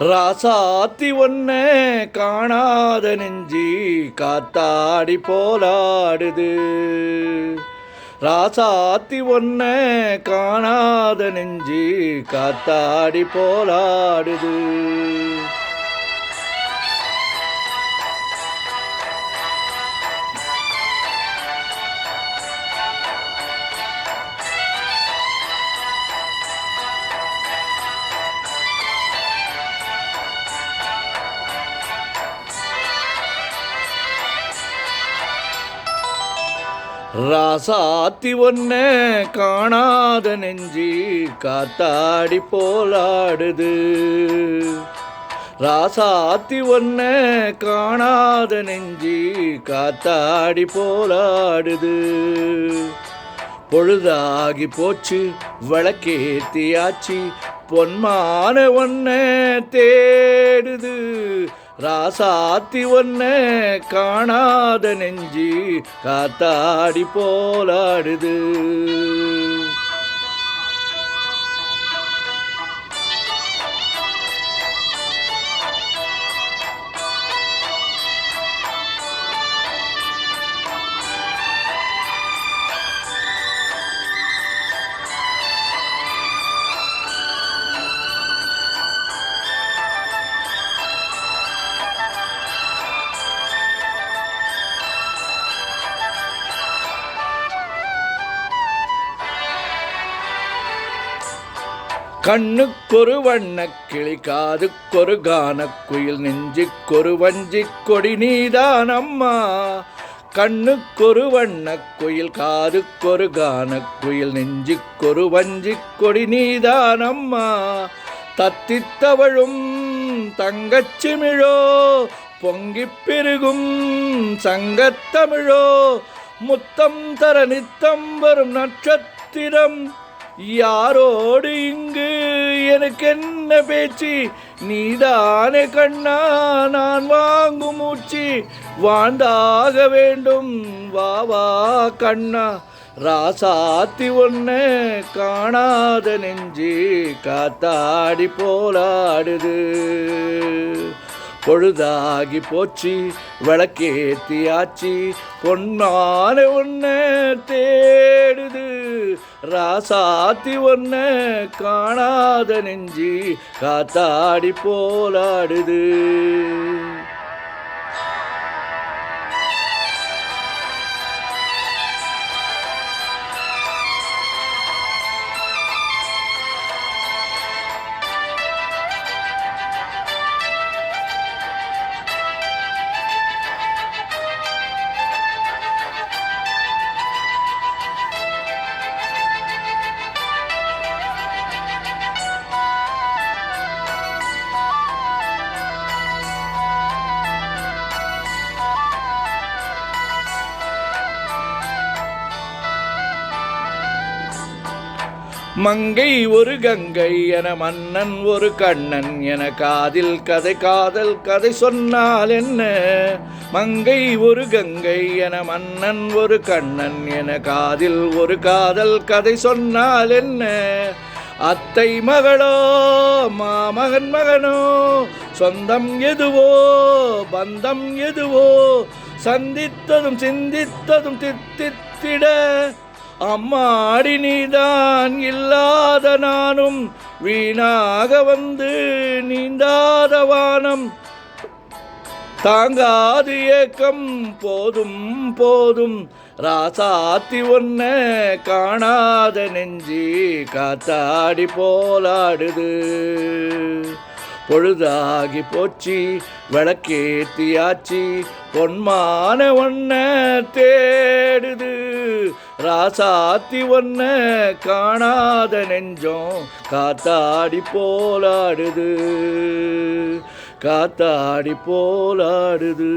ராசாத்தி ஒன்ன காணாத நெஞ்சி காத்தாடி போலாடுது. ராசாத்தி ஒன்ன காணாத நெஞ்சி காத்தாடி போலாடுது. ராசாத்தி ஒன்ன காணாத நெஞ்சி காத்தாடி போலாடுது. ராசாத்தி ஒன்ன காணாத நெஞ்சி காத்தாடி போலாடுது. பொழுதாகி போச்சு விளக்கேத்தியாச்சு பொன்மான ஒன்ன தேடுது. ராசாத்தி ஒன்ன காணாத நெஞ்சி காத்தாடி போலாடுது. கண்ணுக்கொரு வண்ணக்கிளி காதுக்கொரு கானக்குயில் நெஞ்சுக்கொரு வஞ்சிக் கொடி நீதான் அம்மா. கண்ணுக்கொரு வண்ணக்குயில் காதுக்கொரு கானக்குயில் நெஞ்சுக்கொரு வஞ்சிக் கொடி நீதான் அம்மா. தத்தித்தவழும் தங்கச்சிமிழோ பொங்கிப் பெருகும் சங்கத்தமிழோ முத்தம் தர நித்தம் வரும் நட்சத்திரம். யாரோடு இங்கு எனக்கு என்ன பேச்சு, நீதானே கண்ணா நான் வாங்கும் மூச்சு. வாழ்ந்தாக வேண்டும் வா வா கண்ணா. ராசாத்தி ஒன்ன காணாத நெஞ்சு காத்தாடி போலாடுது. பொழுதாகி போச்சு விளக்கேத்தியாச்சு பொன்னான ஒன்ன தேடுது. ராசாத்தி ஒன்ன காணாத நெஞ்சி காத்தாடி போலாடுது. மங்கை ஒரு கங்கை என மன்னன் ஒரு கண்ணன் என காதில் கதை காதல் கதை சொன்னால் என்ன. மங்கை ஒரு கங்கை என மன்னன் ஒரு கண்ணன் என காதில் ஒரு காதல் கதை சொன்னால் என்ன. அத்தை மகளோ மாமகன் மகனோ சொந்தம் எதுவோ பந்தம் எதுவோ சந்தித்ததும் சிந்தித்ததும் தித்தித்திட. அம்மாடி நீதான் இல்லாத நானும் வீணாக வந்து நீந்தாத வானம். தாங்காது ஏக்கம் போதும் போதும். ராசாத்தி ஒன்ன காணாத நெஞ்சி காத்தாடி போலாடுது. பொழுதாகி போச்சு விளக்கேத்தியாச்சு பொன்மான ஒன்ன தேடுது. ராசாத்தி ஒன்ன காணாத நெஞ்சம் காத்தாடி போலாடுது. காத்தாடி போலாடுது.